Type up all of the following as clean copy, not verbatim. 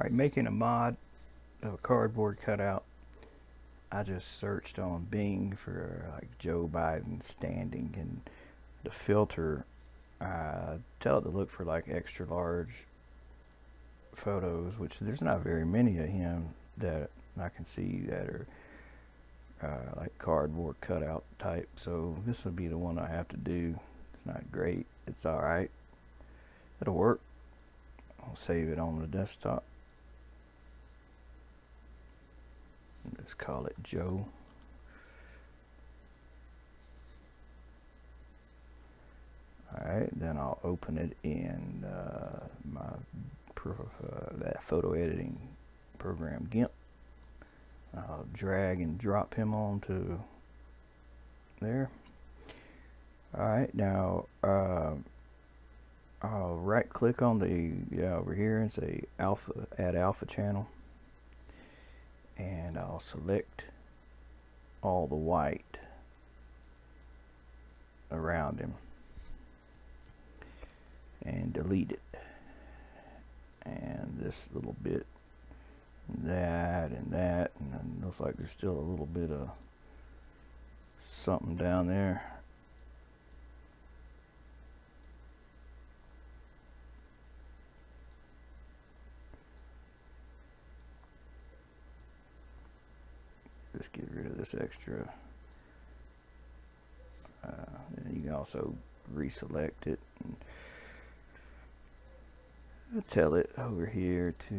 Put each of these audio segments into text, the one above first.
Alright, making a mod of a cardboard cutout. I just searched on Bing for like Joe Biden standing, and the filter tell it to look for like extra large photos, which there's not very many of him that I can see that are like cardboard cutout type. So this will be the one I have to do. It's not great. It's alright. It'll work. I'll save it on the desktop. Let's call it Joe. Alright, then I'll open it in my that photo editing program, GIMP. I'll drag and drop him onto there. Alright, now I'll right click on the over here and say alpha, add alpha channel, and I'll select all the white around him and delete it, and this little bit, that and that, and it looks like there's still a little bit of something down there. Just get rid of this extra. And you can also reselect it and tell it over here to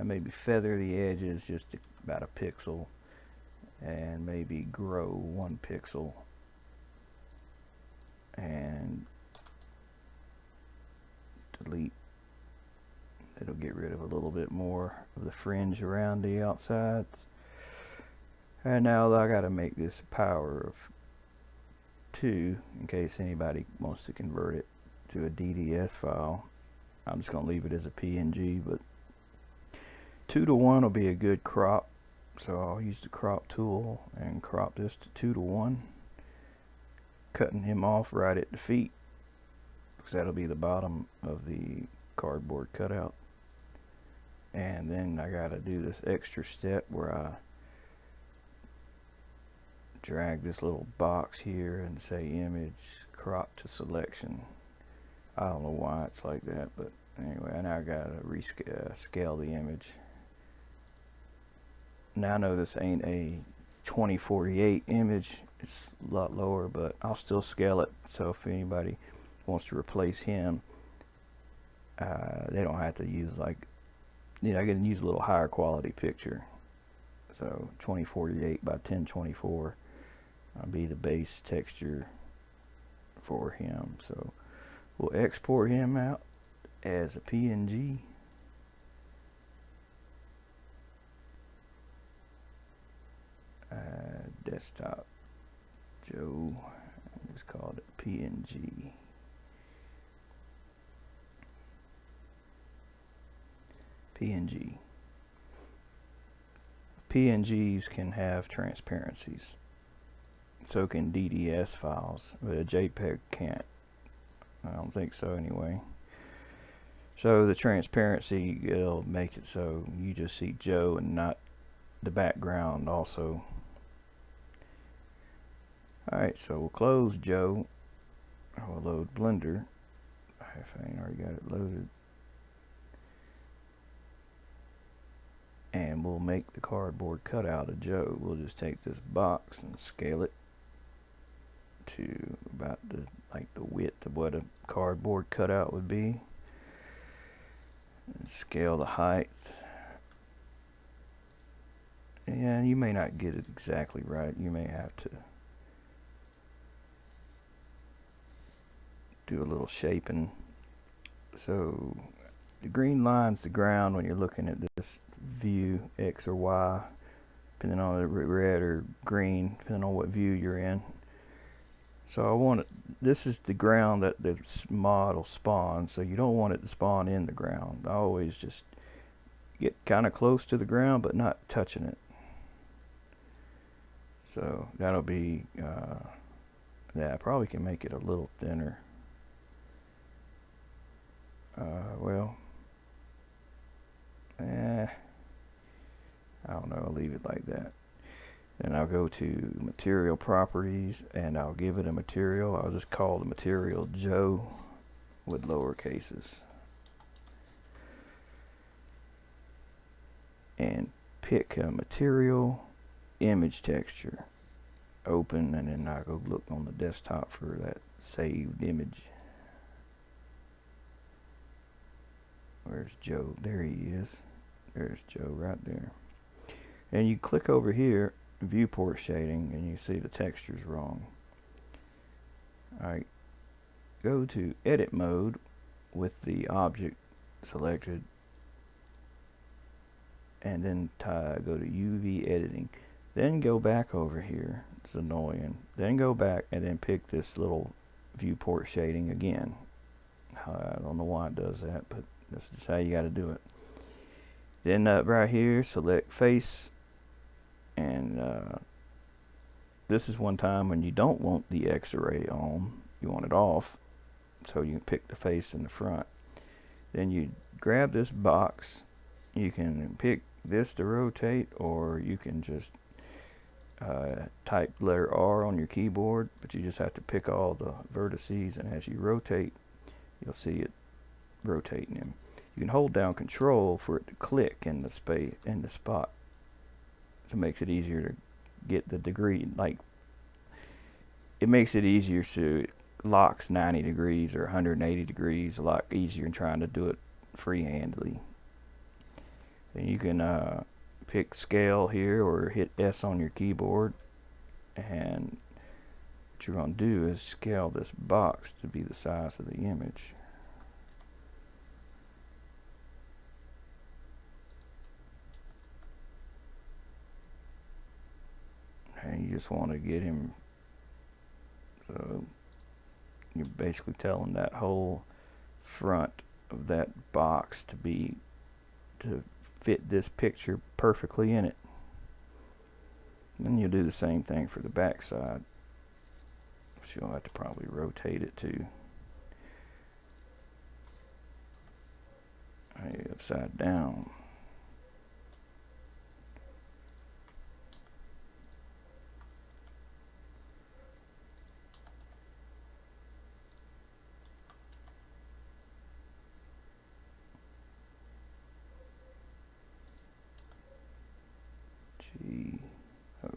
maybe feather the edges just about a pixel, and maybe grow 1 pixel, and delete. It'll get rid of a little bit more of the fringe around the outsides. And now I gotta make this a power of 2 in case anybody wants to convert it to a DDS file. I'm just gonna leave it as a PNG, but 2:1 will be a good crop. So I'll use the crop tool and crop this to 2:1, cutting him off right at the feet, because that'll be the bottom of the cardboard cutout. And then I gotta do this extra step where I drag this little box here and say image crop to selection. I don't know why it's like that, but anyway, now I gotta scale the image. Now I know this ain't a 2048 image, it's a lot lower, but I'll still scale it, so if anybody wants to replace him, they don't have to use, like, I can use a little higher quality picture. So 2048 by 1024 will be the base texture for him. So we'll export him out as a PNG. Desktop Joe, I just called it PNG. PNG. PNGs can have transparencies, so can DDS files, but a JPEG can't. I don't think so anyway. So the transparency, it'll make it so you just see Joe and not the background also. Alright, so we'll close Joe. We'll load Blender. If I ain't already got it loaded. And we'll make the cardboard cutout of Joe. We'll just take this box and scale it to about the width of what a cardboard cutout would be, and scale the height. And you may not get it exactly right. You may have to do a little shaping. So the green line's the ground when you're looking at this view, X or Y, depending on the red or green, depending on what view you're in. So I want it, this is the ground that this mod will spawn, so you don't want it to spawn in the ground. I always just get kind of close to the ground but not touching it. So that'll be yeah, I probably can make it a little thinner. Well, I don't know, I'll leave it like that. Then I'll go to material properties and I'll give it a material. I'll just call the material Joe with lower cases. And pick a material, image texture, open, and then I'll go look on the desktop for that saved image. Where's Joe? There he is. There's Joe right there. And you click over here, viewport shading, and you see the texture's wrong. Alright, go to edit mode with the object selected, and then go to UV editing. Then go back over here. It's annoying. Then go back and then pick this little viewport shading again. I don't know why it does that, but that's just how you got to do it. Then right here, select face, and this is one time when you don't want the X-ray on. You want it off, so you can pick the face in the front. Then you grab this box. You can pick this to rotate, or you can just type letter R on your keyboard, but you just have to pick all the vertices, and as you rotate, you'll see it rotating them. You can hold down Control for it to click in the space in the spot, so it makes it easier to get the degree. Like, it makes it easier, so it locks 90 degrees or 180 degrees a lot easier than trying to do it freehandly. Then you can pick scale here or hit S on your keyboard, and what you're going to do is scale this box to be the size of the image. And you just want to get him, so you're basically telling that whole front of that box to fit this picture perfectly in it. Then you'll do the same thing for the back side. So you'll have to probably rotate it too. Upside down.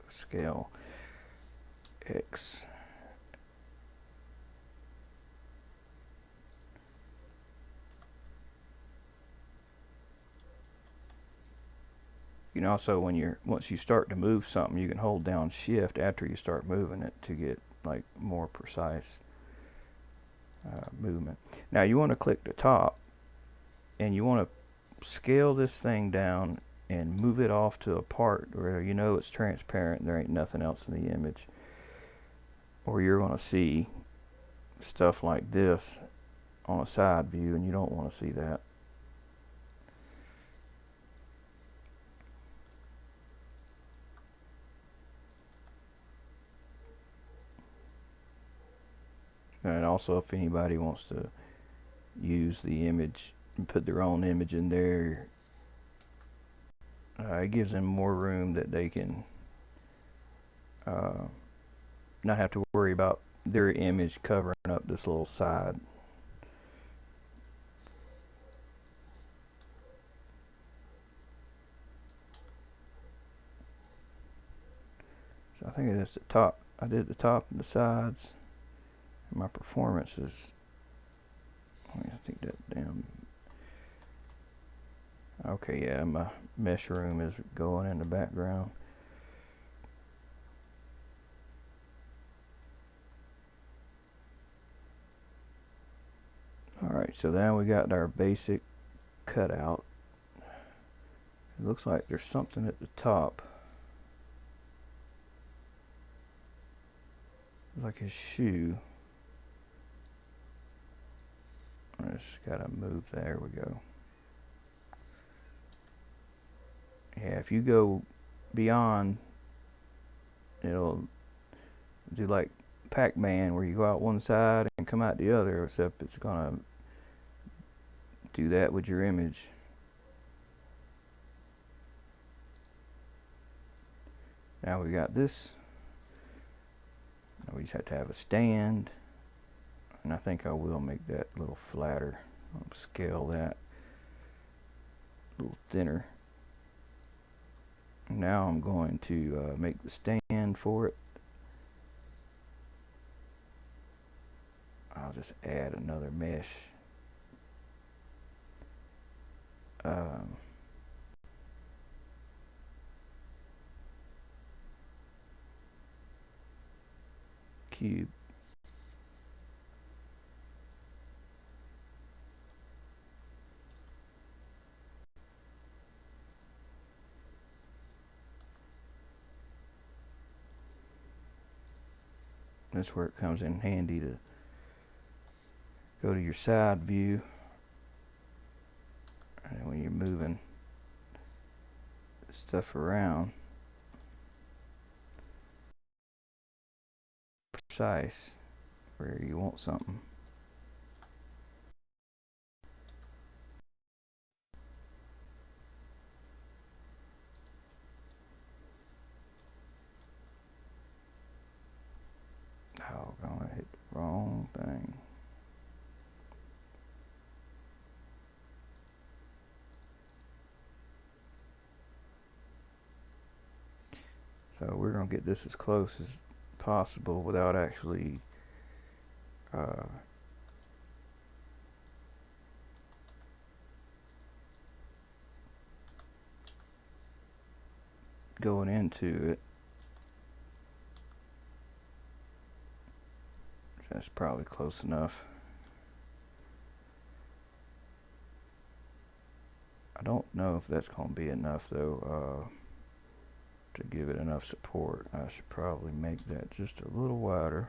Scale X. You can also, once you start to move something, you can hold down Shift after you start moving it to get like more precise movement. Now you want to click the top, and you want to scale this thing down and move it off to a part where you know it's transparent and there ain't nothing else in the image, or you're going to see stuff like this on a side view, and you don't want to see that. And also, if anybody wants to use the image and put their own image in there, it gives them more room that they can not have to worry about their image covering up this little side. So I think that's the top. I did the top and the sides. And my performance is, I think that damn. Okay, yeah, my mesh room is going in the background. Alright, so now we got our basic cutout. It looks like there's something at the top. Like his shoe. I just gotta move. There we go. Yeah, if you go beyond, it'll do like Pac-Man, where you go out one side and come out the other, except it's gonna do that with your image. Now we got this. Now we just have to have a stand, and I think I will make that a little flatter. I'll scale that a little thinner. Now I'm going to make the stand for it. I'll just add another mesh. Cube. That's where it comes in handy to go to your side view, and when you're moving stuff around, precise where you want something. Oh, I'm gonna hit the wrong thing. So we're gonna get this as close as possible without actually going into it. That's probably close enough. I don't know if that's going to be enough though to give it enough support. I should probably make that just a little wider.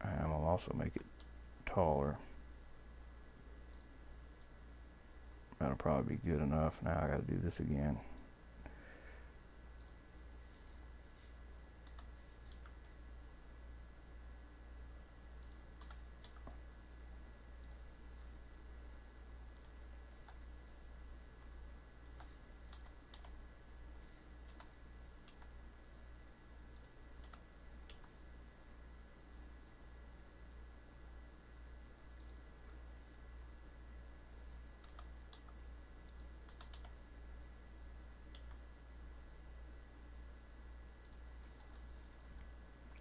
And I'll also make it taller. That'll probably be good enough. Now I got to do this again.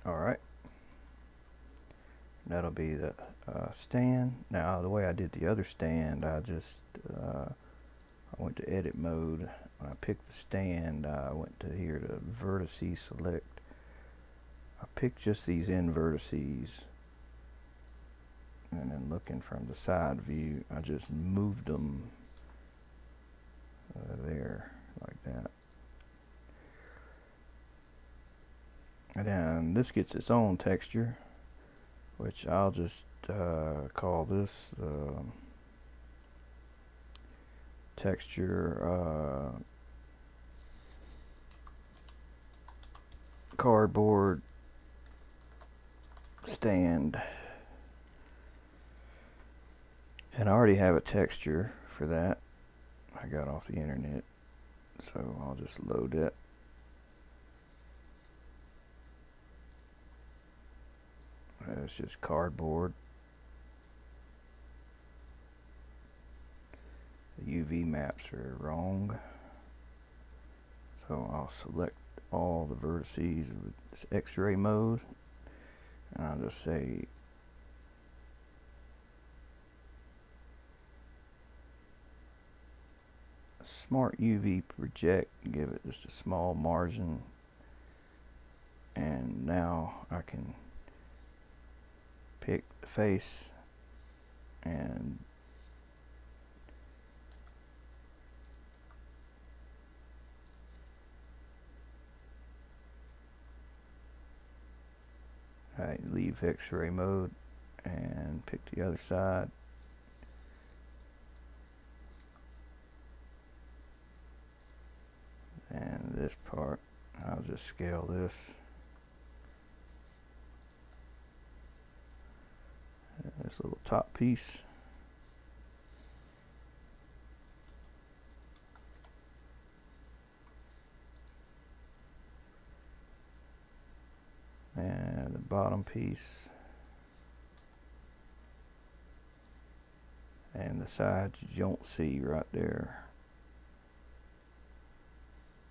Alright, that'll be the stand. Now the way I did the other stand, I went to edit mode. When I picked the stand, I went to here to vertices select. I picked just these end vertices, and then looking from the side view, I just moved them there like that. And then this gets its own texture, which I'll just call this texture cardboard stand. And I already have a texture for that I got off the internet, so I'll just load it. It's just cardboard. The UV maps are wrong, so I'll select all the vertices with this X-ray mode, and I'll just say Smart UV project, give it just a small margin, and now I can pick the face and leave X-ray mode and pick the other side. And this part, I'll just scale this. This little top piece. bottom piece and the sides you don't see right there,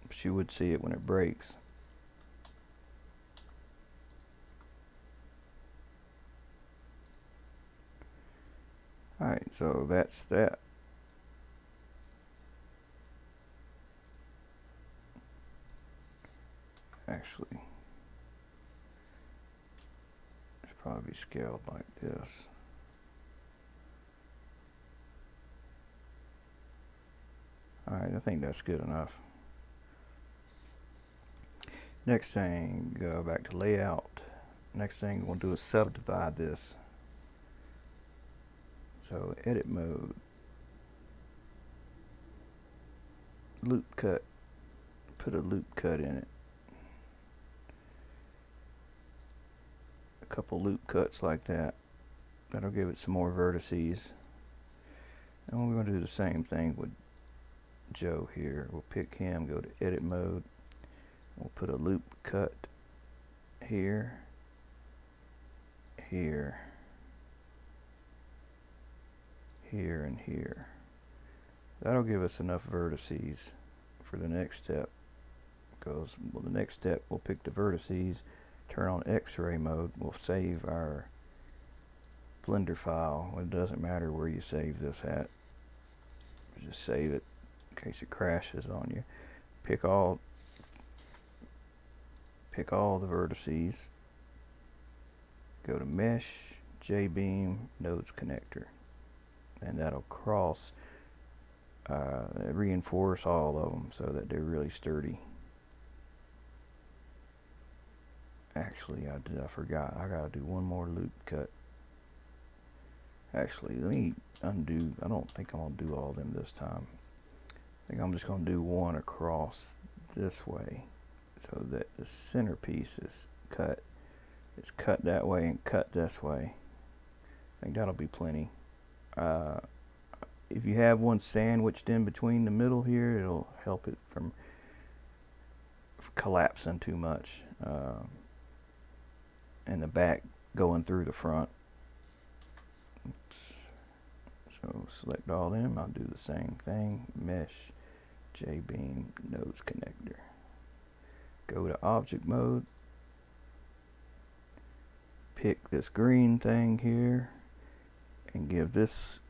but you would see it when it breaks. Alright, so that's that. Actually, it should probably be scaled like this. Alright, I think that's good enough. Next thing, go back to layout. Next thing we'll do is subdivide this. So edit mode, loop cut, put a loop cut in it. A couple loop cuts like that. That'll give it some more vertices. And we're going to do the same thing with Joe here. We'll pick him, go to edit mode. We'll put a loop cut here, here, here, and here. That'll give us enough vertices for the next step. Because well, the next step, we'll pick the vertices, turn on X-ray mode. We'll save our Blender file. It doesn't matter where you save this at. Just save it in case it crashes on you. Pick all the vertices. Go to Mesh, jbeam, Nodes Connector, and that'll cross, reinforce all of them so that they're really sturdy. Actually, I forgot. I gotta do one more loop cut. Actually, let me undo. I don't think I'm gonna do all of them this time. I think I'm just gonna do one across this way so that the centerpiece is cut. It's cut that way and cut this way. I think that'll be plenty. If you have one sandwiched in between the middle here, it'll help it from collapsing too much. And the back going through the front. Oops. So select all them. I'll do the same thing. Mesh, jbeam, Nodes Connector. Go to object mode. Pick this green thing here and give this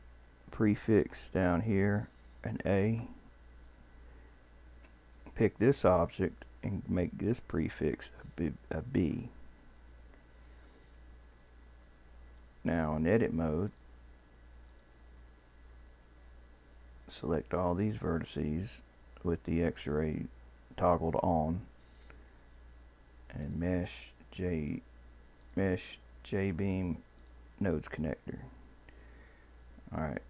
prefix down here an A. Pick this object and make this prefix a B. Now in edit mode, select all these vertices with the X-ray toggled on and mesh jbeam, Nodes Connector. Alright,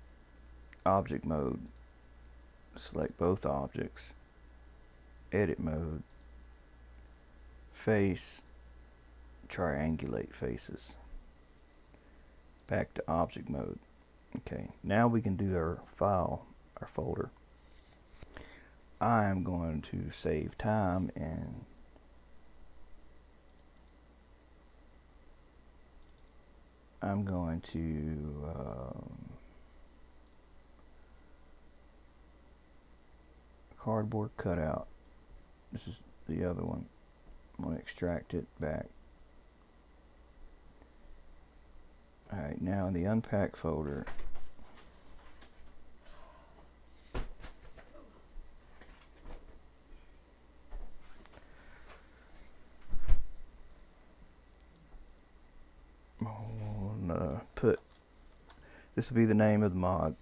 object mode, select both objects, edit mode, face, triangulate faces. Back to object mode. Okay, now we can do our file, our folder. I am going to save time and I'm going to cardboard cutout. This is the other one. I'm going to extract it back. Alright, now in the unpack folder, put, this will be the name of the mod.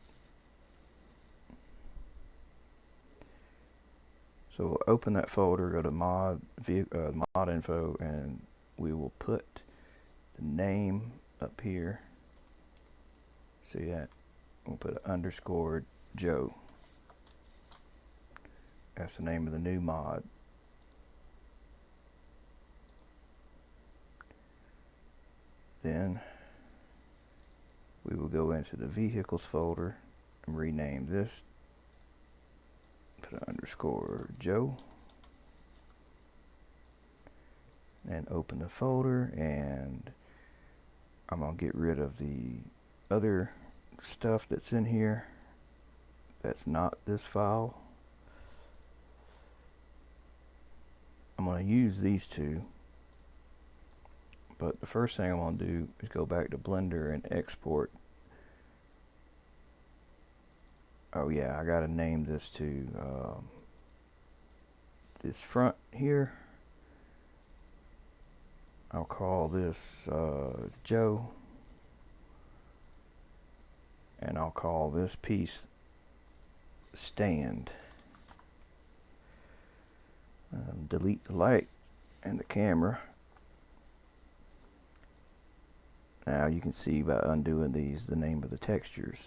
So we'll open that folder, go to mod info, and we will put the name up here. See that? We'll put _ Joe. That's the name of the new mod. Then we will go into the vehicles folder and rename this. Put _ Joe. and open the folder, and I'm going to get rid of the other stuff that's in here that's not this file. I'm going to use these two, but the first thing I'm going to do is go back to Blender and export. Oh yeah, I got to name this to this front here. I'll call this Joe, and I'll call this piece stand. Delete the light and the camera. Now you can see by undoing these the name of the textures.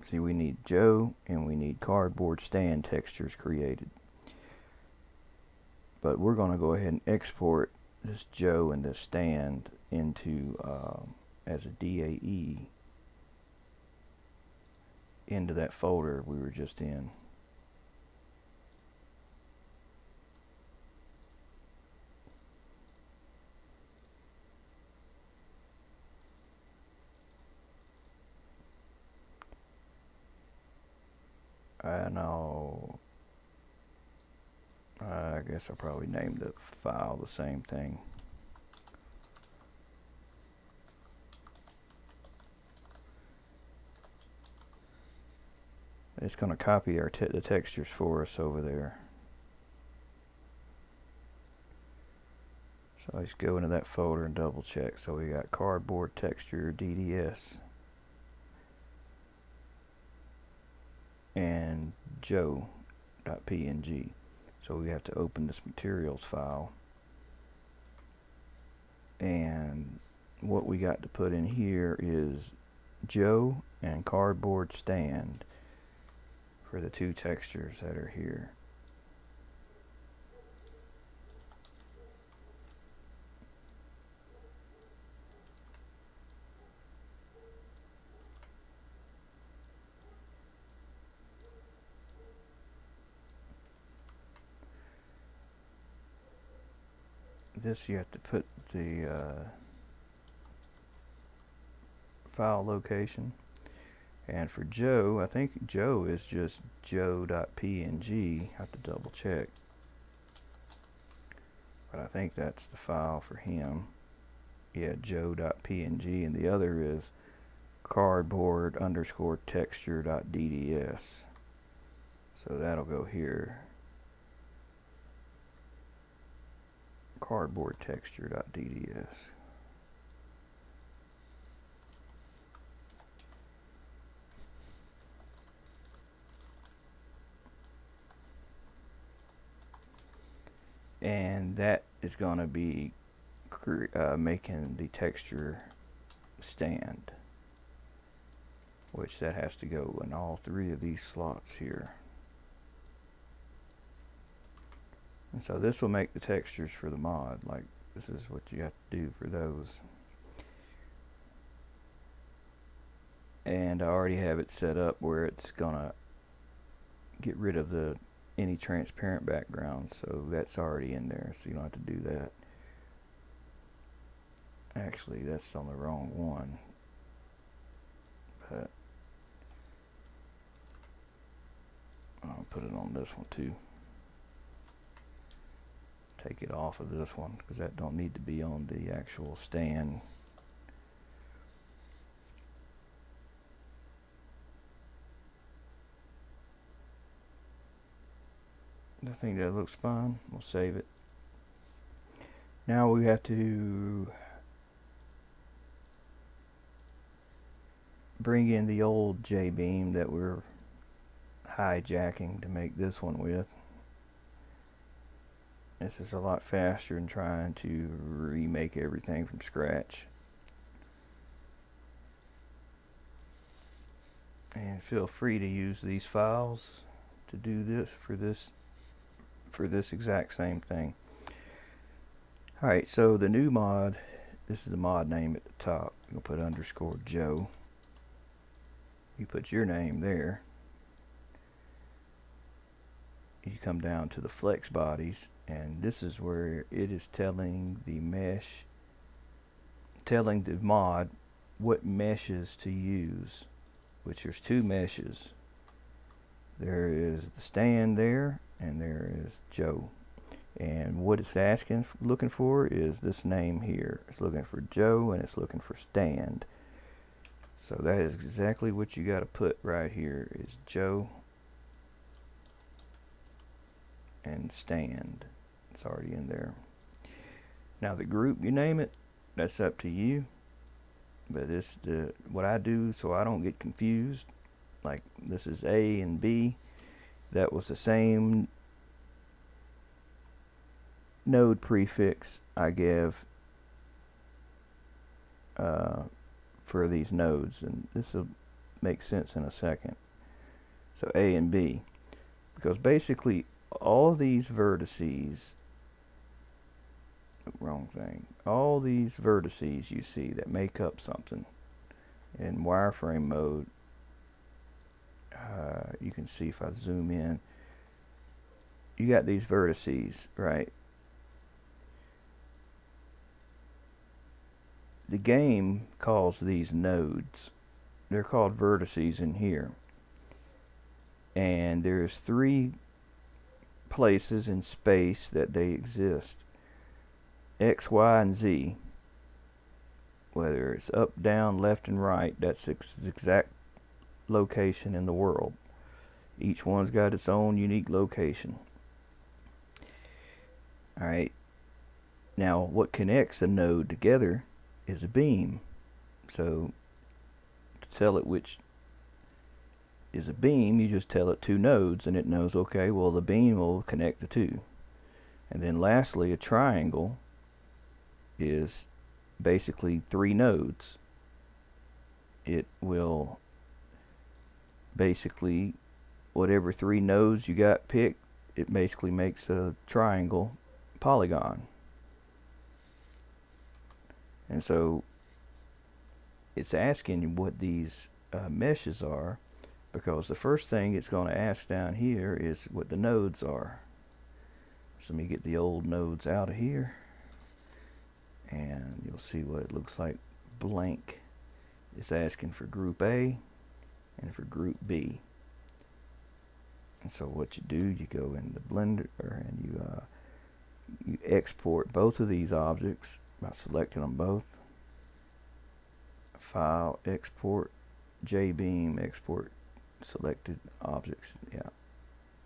See, we need Joe and we need cardboard stand textures created. But we're going to go ahead and export this Joe and this stand into as a DAE into that folder we were just in. And I guess I'll probably name the file the same thing. It's going to copy the textures for us over there. So I just go into that folder and double check. So we got cardboard texture DDS and joe.png. So we have to open this materials file, and what we got to put in here is Joe and cardboard stand for the two textures that are here. This you have to put the file location, and for Joe, I think Joe is just joe.png. I have to double check, but I think that's the file for him. Yeah, joe.png, and the other is cardboard underscore texture.dds. So that'll go here. Cardboard texture.dds. And that is going to be making the texture stand, which that has to go in all three of these slots here. And so this will make the textures for the mod. Like, this is what you have to do for those. And I already have it set up where it's gonna get rid of any transparent background, so that's already in there, so you don't have to do that. Actually, that's on the wrong one, but I'll put it on this one too. Take it off of this one because that don't need to be on the actual stand. I think that looks fine. We'll save it. Now we have to bring in the old jbeam that we're hijacking to make this one with. This is a lot faster than trying to remake everything from scratch. And feel free to use these files to do this for this exact same thing. Alright, so the new mod, this is the mod name at the top. You'll put underscore Joe. You put your name there. You come down to the flex bodies And this is where it is telling the mesh, telling the mod what meshes to use, which there's two meshes. There is the stand there, and there is Joe. And what it's asking, looking for is this name here. It's looking for Joe, and it's looking for stand. So that is exactly what you got to put right here is Joe and stand. It's already in there. Now the group you name it, that's up to you. But this what I do so I don't get confused. Like this is A and B. That was the same node prefix I give for these nodes, and this will make sense in a second. So A and B, because basically all these vertices, wrong thing, all these vertices you see that make up something in wireframe mode, you can see if I zoom in, you got these vertices, right? The game calls these nodes. They're called vertices in here. And there's 3 places in space that they exist. X, Y, and Z. Whether it's up, down, left, and right, that's the exact location in the world. Each one's got its own unique location. Alright. Now, what connects a node together is a beam. So, to tell it which is a beam, you just tell it 2 nodes, and it knows, okay, well, the beam will connect the 2. And then lastly, a triangle is basically 3 nodes. It will basically, whatever 3 nodes you got picked, it basically makes a triangle polygon. And so it's asking what these meshes are, because the first thing it's going to ask down here is what the nodes are. So let me get the old nodes out of here, and you'll see what it looks like blank. It's asking for group A and for group B. And so what you do, you go into Blender and you export both of these objects by selecting them both. File, export, jbeam, export selected objects. Yeah,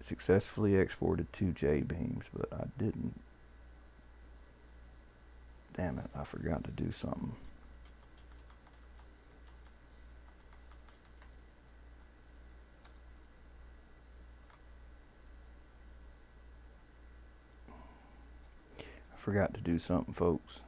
successfully exported 2 jbeams, but I didn't. Damn it, I forgot to do something. I forgot to do something, folks.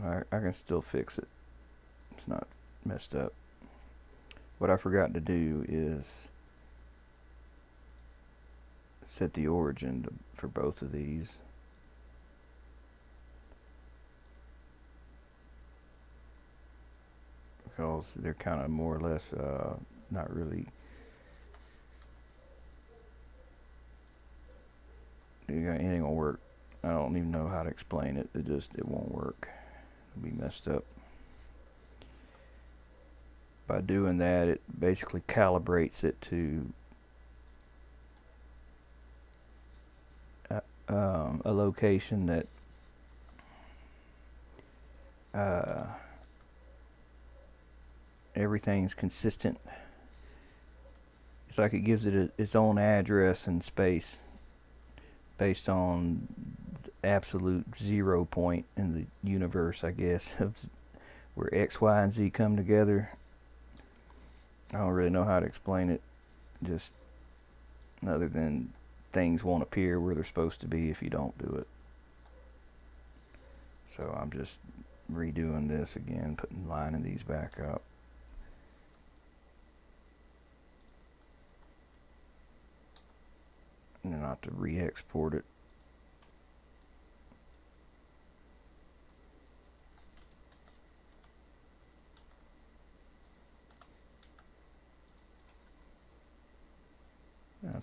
Alright, I can still fix it. It's not messed up. What I forgot to do is set the origin for both of these. Because they're kind of more or less not really, anything will work. I don't even know how to explain it. It won't work. It'll be messed up. By doing that, it basically calibrates it to a location that everything's consistent. It's like it gives it its own address in space based on the absolute 0 point in the universe, I guess, of where X, Y, and Z come together. I don't really know how to explain it, just other than things won't appear where they're supposed to be if you don't do it. So I'm just redoing this again, lining these back up. And then I have to re-export it.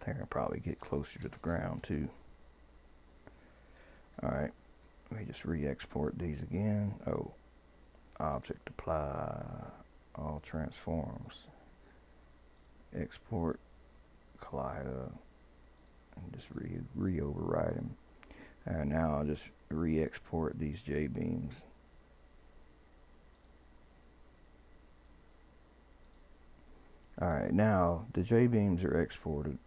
They're gonna probably get closer to the ground too. Alright, we just re-export these again. Oh, object apply, all transforms. Export, Kaleido, and just re-override them. And now I'll just re-export these J-beams. Alright, now the J-beams are exported.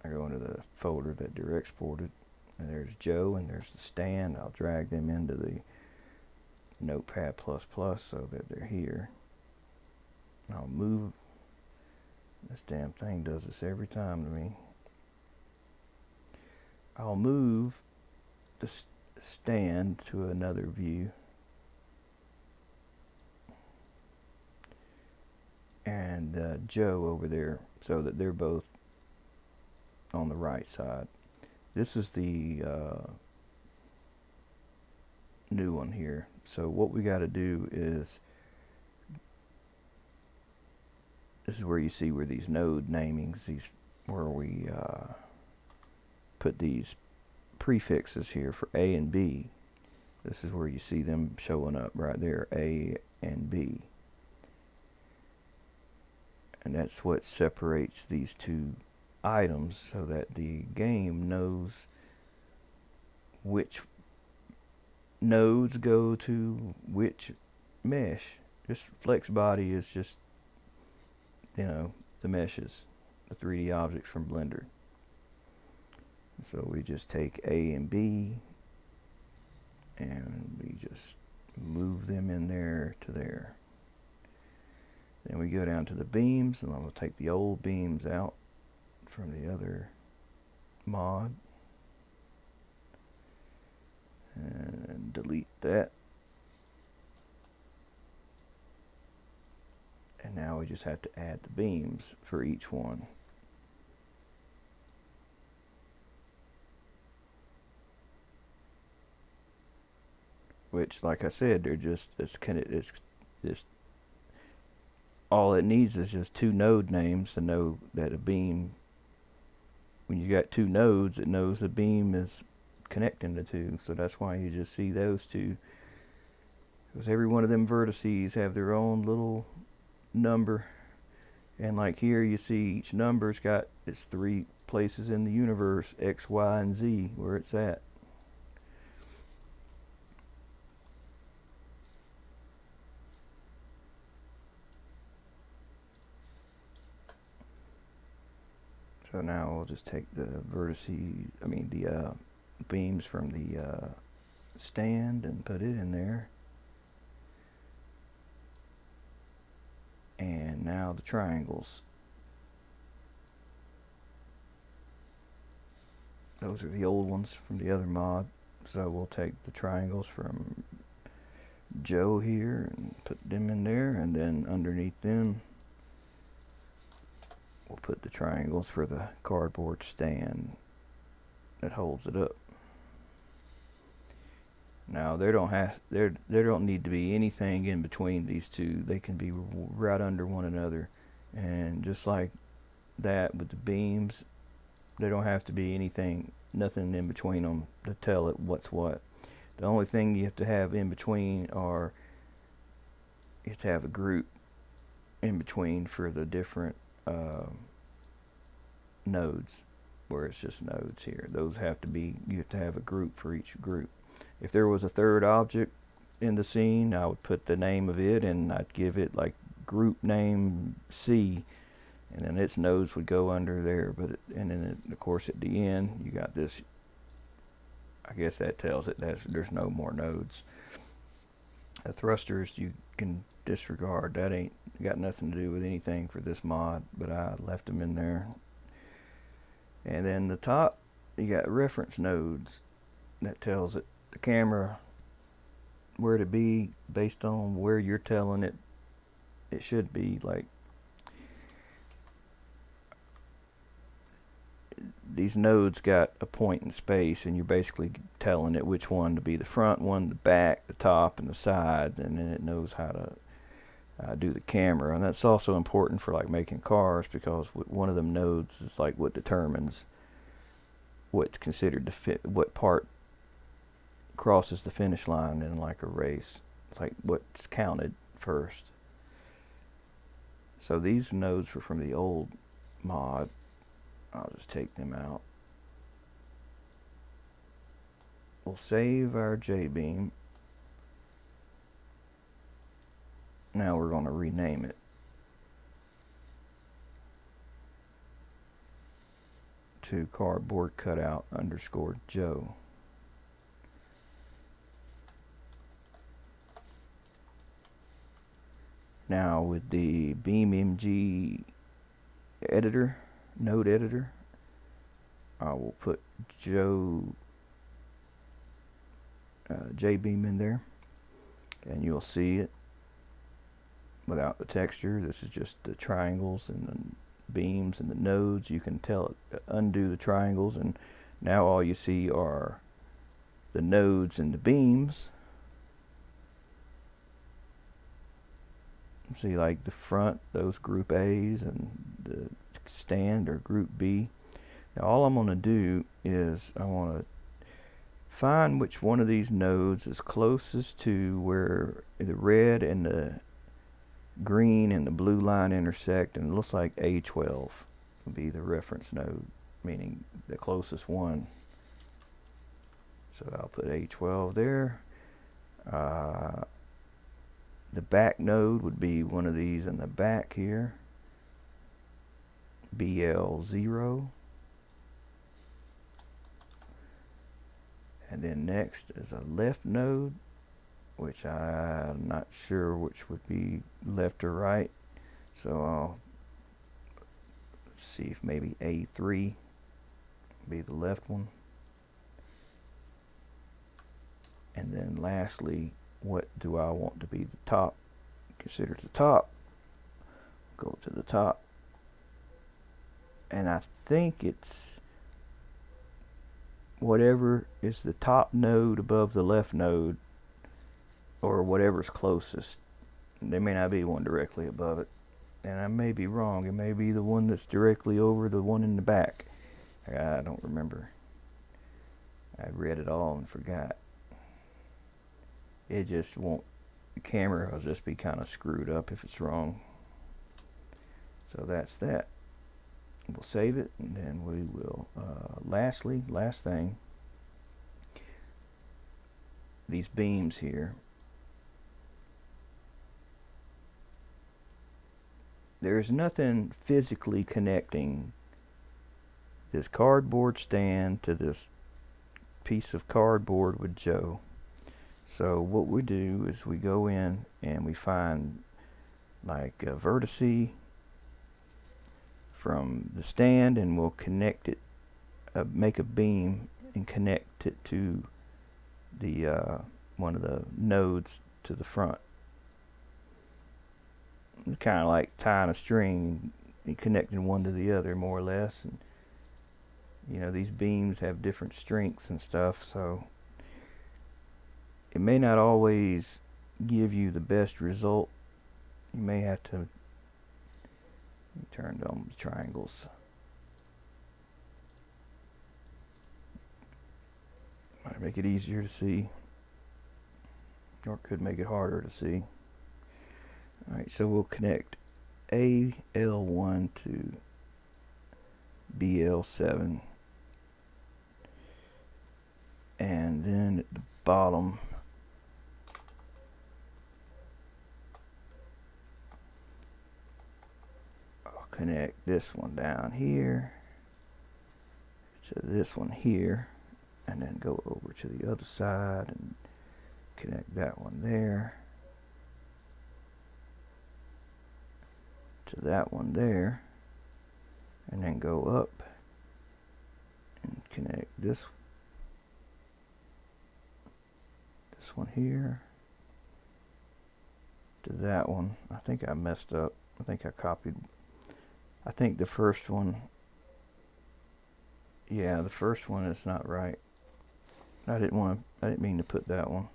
I go into the folder that they're exported, and there's Joe and there's the stand. I'll drag them into the Notepad++ so that they're here. I'll move. This damn thing does this every time to me. I'll move the stand to another view. And Joe over there, so that they're both on the right side. This is the new one here. So what we got to do is, this is where you see where these node namings, these where we put these prefixes here for A and B. This is where you see them showing up right there, A and B. And that's what separates these two items, so that the game knows which nodes go to which mesh. Just flex body is just, you know, the meshes, the 3D objects from Blender. So we just take A and B and we just move them in there to there. Then we go down to the beams, and I'm going to take the old beams out from the other mod and delete that. And now we just have to add the beams for each one. Which, like I said, they're just, it's all it needs is just two node names to know that a beam, when you got two nodes, it knows the beam is connecting the two. So that's why you just see those two, because every one of them vertices have their own little number. And like here you see each number's got its 3 places in the universe, X, Y, and Z, where it's at. So now we'll just take the vertices, the beams from the stand and put it in there. And now the triangles. Those are the old ones from the other mod. So we'll take the triangles from Joe here and put them in there, and then underneath them we'll put the triangles for the cardboard stand that holds it up. Now they don't need to be anything in between these two. They can be right under one another. And just like that with the beams, they don't have to be nothing in between them to tell it what's what. The only thing you have to have in between are, you have to have a group in between for the different nodes, where it's just nodes here. Those have to be, you have to have a group for each group. If there was a third object in the scene, I would put the name of it and I'd give it like group name C, and then its nodes would go under there. But and then of course at the end you got this, I guess that tells it that there's no more nodes. The thrusters you can disregard, that ain't got nothing to do with anything for this mod, but I left them in there. And then the top, you got reference nodes that tells it, the camera, where to be based on where you're telling it it should be. Like these nodes got a point in space, and you're basically telling it which one to be the front one, the back, the top, and the side, and then it knows how to do the camera, and that's also important for like making cars, because one of them nodes is like what determines what's considered the fit, what part crosses the finish line in like a race. It's like what's counted first. So these nodes were from the old mod. I'll just take them out. We'll save our jbeam. Now we're going to rename it to cardboard cutout underscore Joe. Now with the BeamMG editor, node editor, I will put jbeam in there, and you'll see it without the texture. This is just the triangles and the beams and the nodes. You can tell it, undo the triangles, and now all you see are the nodes and the beams. See, like the front, those group A's, and the stand are group B. Now all I'm going to do is I want to find which one of these nodes is closest to where the red and the green and the blue line intersect, and it looks like A12 would be the reference node, meaning the closest one. So I'll put A12 there. The back node would be one of these in the back here, BL0. And then next is a left node, which I'm not sure which would be left or right. So I'll see if maybe A3 be the left one. And then lastly, what do I want to be the top? Consider the top. Go to the top. And I think it's whatever is the top node above the left node, or whatever's closest. There may not be one directly above it, and I may be wrong. It may be the one that's directly over the one in the back. I don't remember. I read it all and forgot. It just won't, the camera will just be kind of screwed up if it's wrong. So that's that. We'll save it, and then we will, last thing, these beams here. There's nothing physically connecting this cardboard stand to this piece of cardboard with Joe. So what we do is we go in and we find like a vertice from the stand, and we'll connect it, make a beam and connect it to the one of the nodes to the front. It's kind of like tying a string and connecting one to the other, more or less. And you know, these beams have different strengths and stuff, so it may not always give you the best result. You may have to turn on the triangles. Might make it easier to see, or could make it harder to see. Alright, so we'll connect AL1 to BL7, and then at the bottom I'll connect this one down here to this one here, and then go over to the other side and connect that one there to that one there, and then go up and connect this one here to that one. I think I messed up. I think I copied. I think the first one, yeah, the first one is not right. I didn't mean to put that one.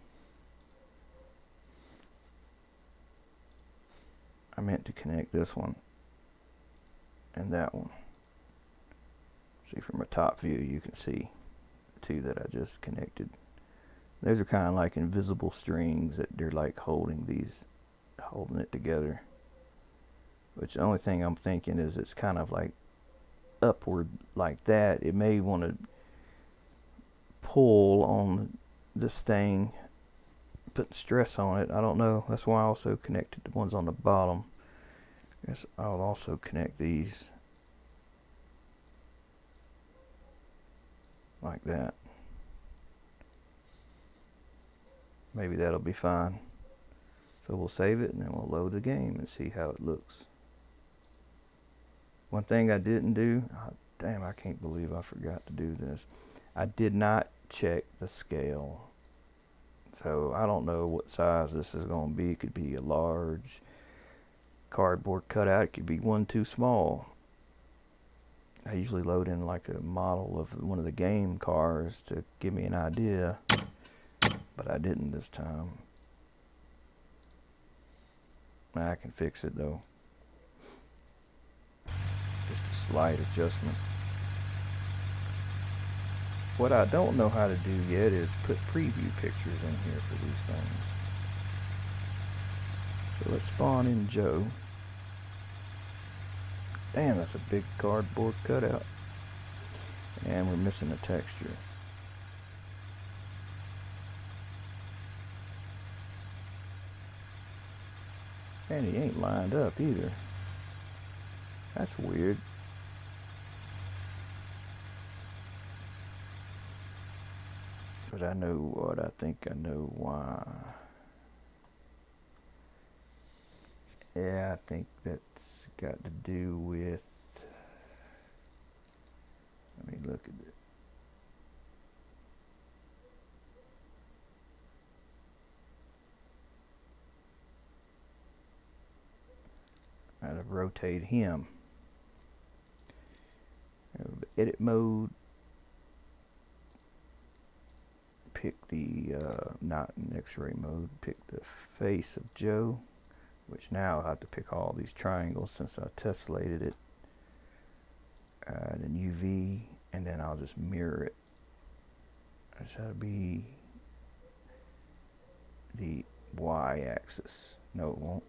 I meant to connect this one and that one. See, from a top view you can see the two that I just connected. Those are kind of like invisible strings that they're like holding it together. Which the only thing I'm thinking is it's kind of like upward like that. It may want to pull on this thing, put stress on it. I don't know. That's why I also connected the ones on the bottom. I guess I'll also connect these like that. Maybe that'll be fine. So we'll save it and then we'll load the game and see how it looks. One thing I didn't do, oh, damn, I can't believe I forgot to do this. I did not check the scale. So I don't know what size this is going to be. It could be a large cardboard cutout. It could be one too small. I usually load in like a model of one of the game cars to give me an idea, but I didn't this time. I can fix it though. Just a slight adjustment. What I don't know how to do yet is put preview pictures in here for these things. So let's spawn in Joe. Damn, that's a big cardboard cutout. And we're missing a texture. And he ain't lined up either. That's weird. But I know what, I think I know why. Yeah, I think that's got to do with, let me look at it. I gotta rotate him. Edit mode. Pick the, not in X-ray mode, pick the face of Joe, which now I'll have to pick all these triangles since I tessellated it. Then UV, and then I'll just mirror it. This ought to be the Y-axis. No, it won't.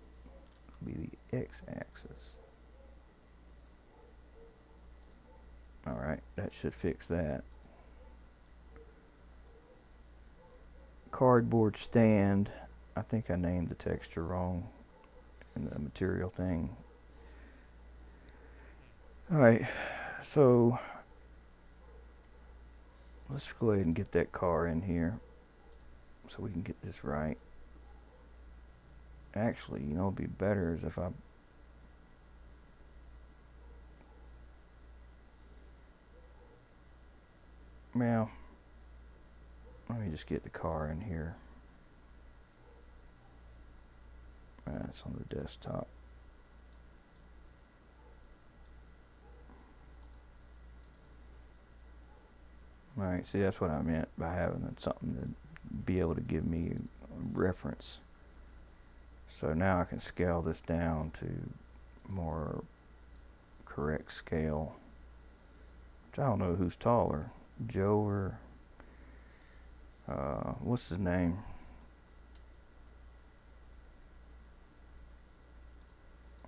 It'll be the X-axis. Alright, that should fix that. Cardboard stand. I think I named the texture wrong in the material thing. Alright, so let's go ahead and get that car in here so we can get this right. Actually, you know, it'd be better is if I well, let me just get the car in here. That's on the desktop. Alright, see, that's what I meant by having something to be able to give me a reference. So now I can scale this down to more correct scale. Which I don't know who's taller, Joe or what's his name?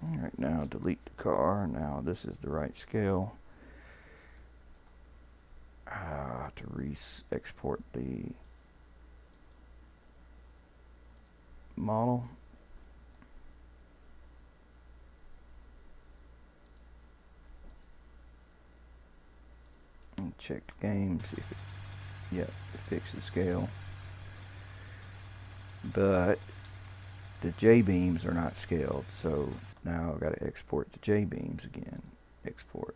Alright, now delete the car. Now this is the right scale. To re-export the model. And check the game, see if it, yep, it fixed the scale. But the J-beams are not scaled, so now I've got to export the J-beams again. Export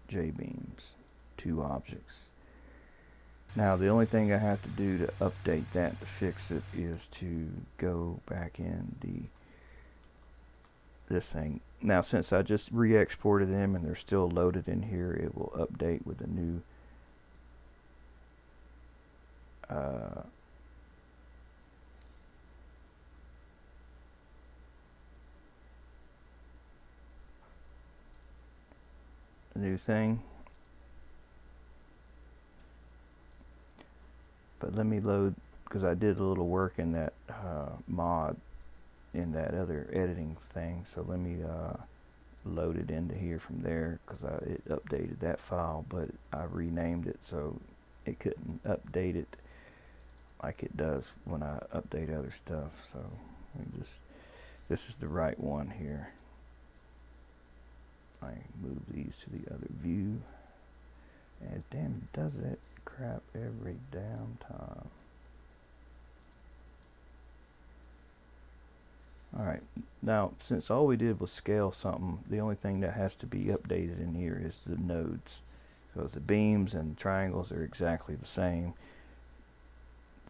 J-beams, 2 objects. Now the only thing I have to do to update that to fix it is to go back in this thing. Now since I just re-exported them and they're still loaded in here, it will update with the new a new thing. But let me load, because I did a little work in that mod in that other editing thing, so let me load it into here from there, because it updated that file, but I renamed it so it couldn't update it like it does when I update other stuff. So this is the right one here. I move these to the other view, and damn, it does that crap every damn time. Alright, now since all we did was scale something, the only thing that has to be updated in here is the nodes. So the beams and triangles are exactly the same.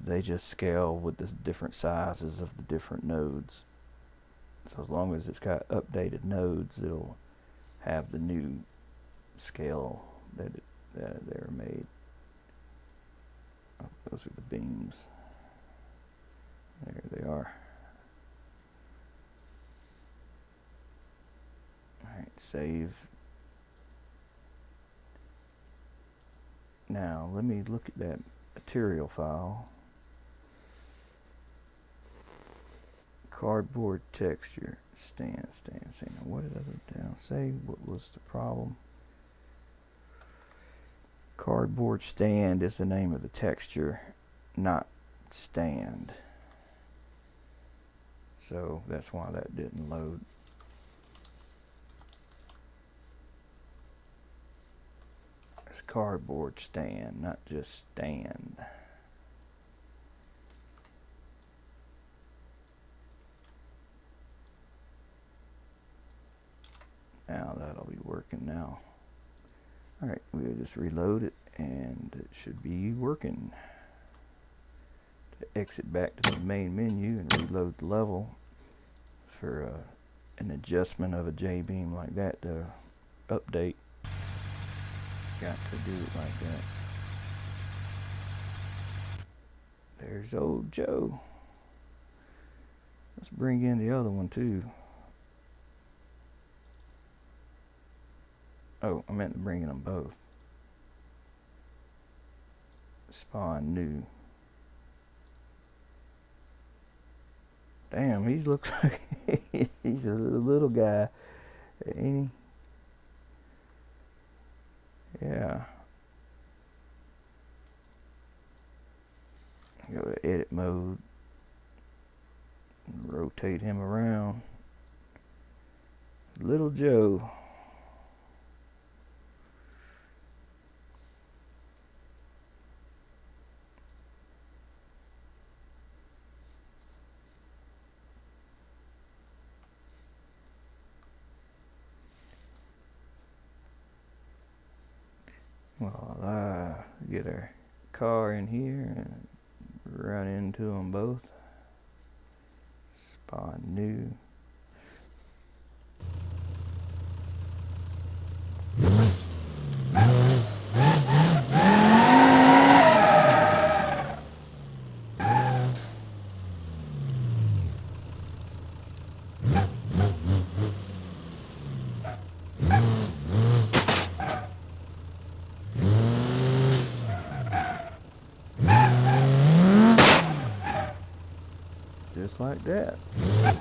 They just scale with the different sizes of the different nodes. So as long as it's got updated nodes, it'll have the new scale that they're made. Oh, those are the beams. There they are. Alright, save. Now let me look at that material file. Cardboard texture. Stand. Now what did I put down? Say what was the problem? Cardboard stand is the name of the texture, not stand. So that's why that didn't load. It's cardboard stand, not just stand. Now that'll be working now. Alright, we'll just reload it and it should be working. To exit back to the main menu and reload the level for an adjustment of a jbeam like that to update. Got to do it like that. There's old Joe. Let's bring in the other one too. Oh, I meant to bring in them both. Spawn new. Damn, he looks like he's a little guy, ain't he? Yeah. Go to edit mode. Rotate him around. Little Joe. Well, get our car in here and run into them both. Spawn new. Just like that. And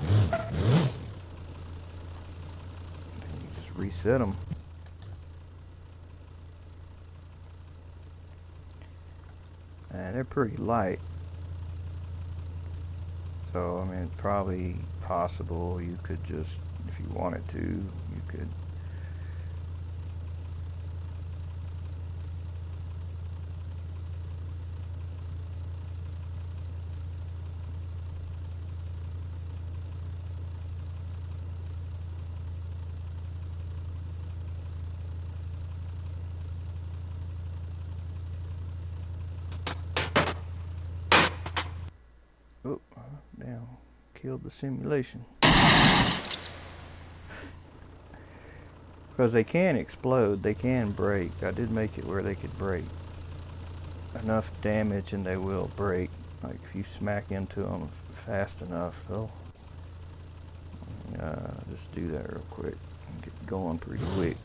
you just reset them. And they're pretty light. So, I mean, it's probably possible you could just, if you wanted to, you could oh, damn, killed the simulation. Because they can explode, they can break. I did make it where they could break. Enough damage and they will break. Like if you smack into them fast enough, they'll just do that real quick and get going pretty quick.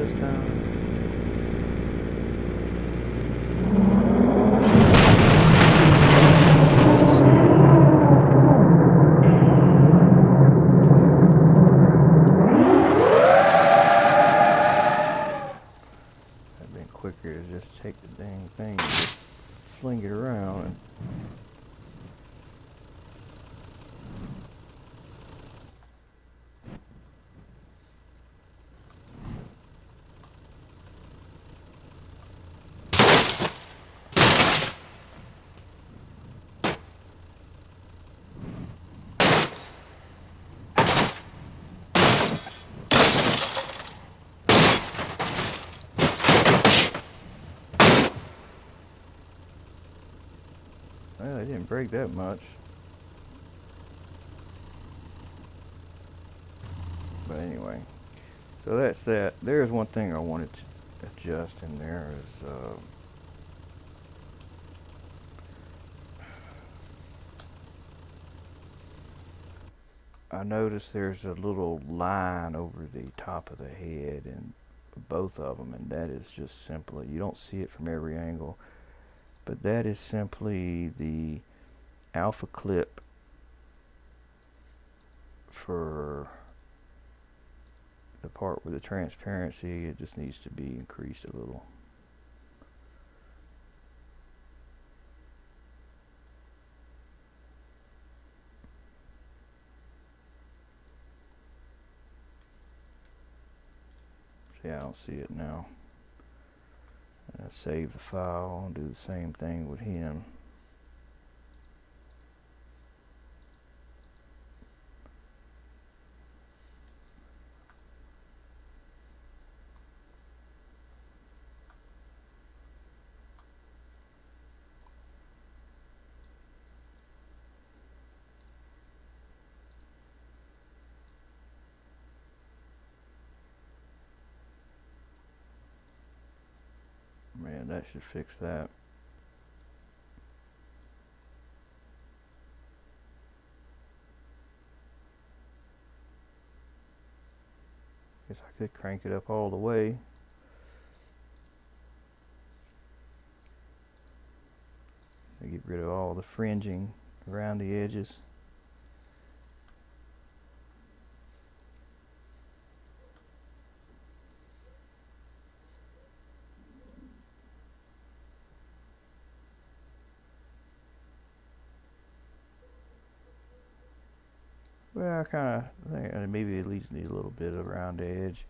this time. That'd been quicker to just take the dang thing and just fling it around. And well, it didn't break that much. But anyway, so that's that. There's one thing I wanted to adjust in there is I noticed there's a little line over the top of the head and both of them, and that is just simply, you don't see it from every angle, but that is simply the alpha clip for the part with the transparency. It just needs to be increased a little. See, I don't see it now. Save the file and do the same thing with him. Man, that should fix that. Guess I could crank it up all the way. To get rid of all the fringing around the edges. Well, I kind of think maybe at least need a little bit around the edge.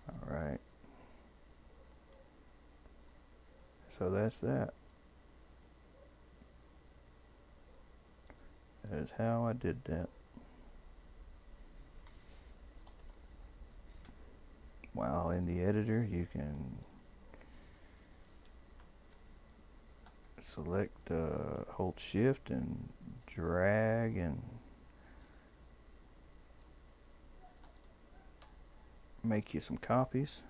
All right. So that's that. That is how I did that. While in the editor, you can select, hold shift and drag and make you some copies.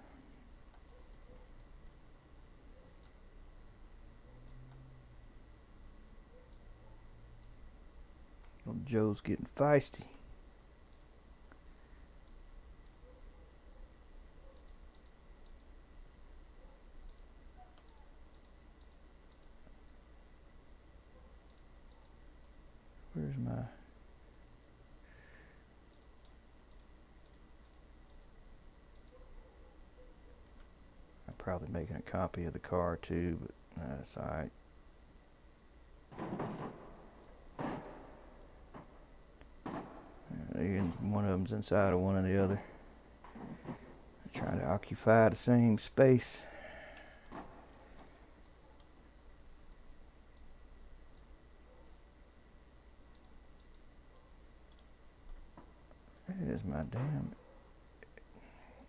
Little Joe's getting feisty. Where's my... I'm probably making a copy of the car too, but that's alright. One of them's inside of one of the other. They're trying to occupy the same space. There's my damn...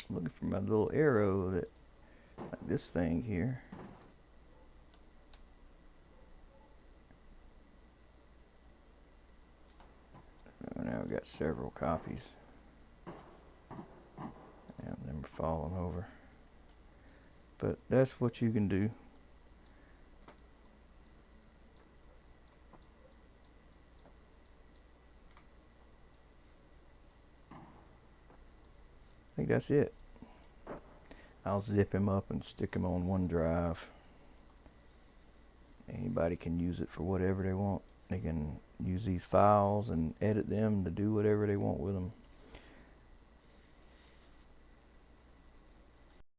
I'm looking for my little arrow that... like this thing here. I've got several copies. And them are falling over. But that's what you can do. I think that's it. I'll zip him up and stick him on OneDrive. Anybody can use it for whatever they want. They can use these files and edit them to do whatever they want with them.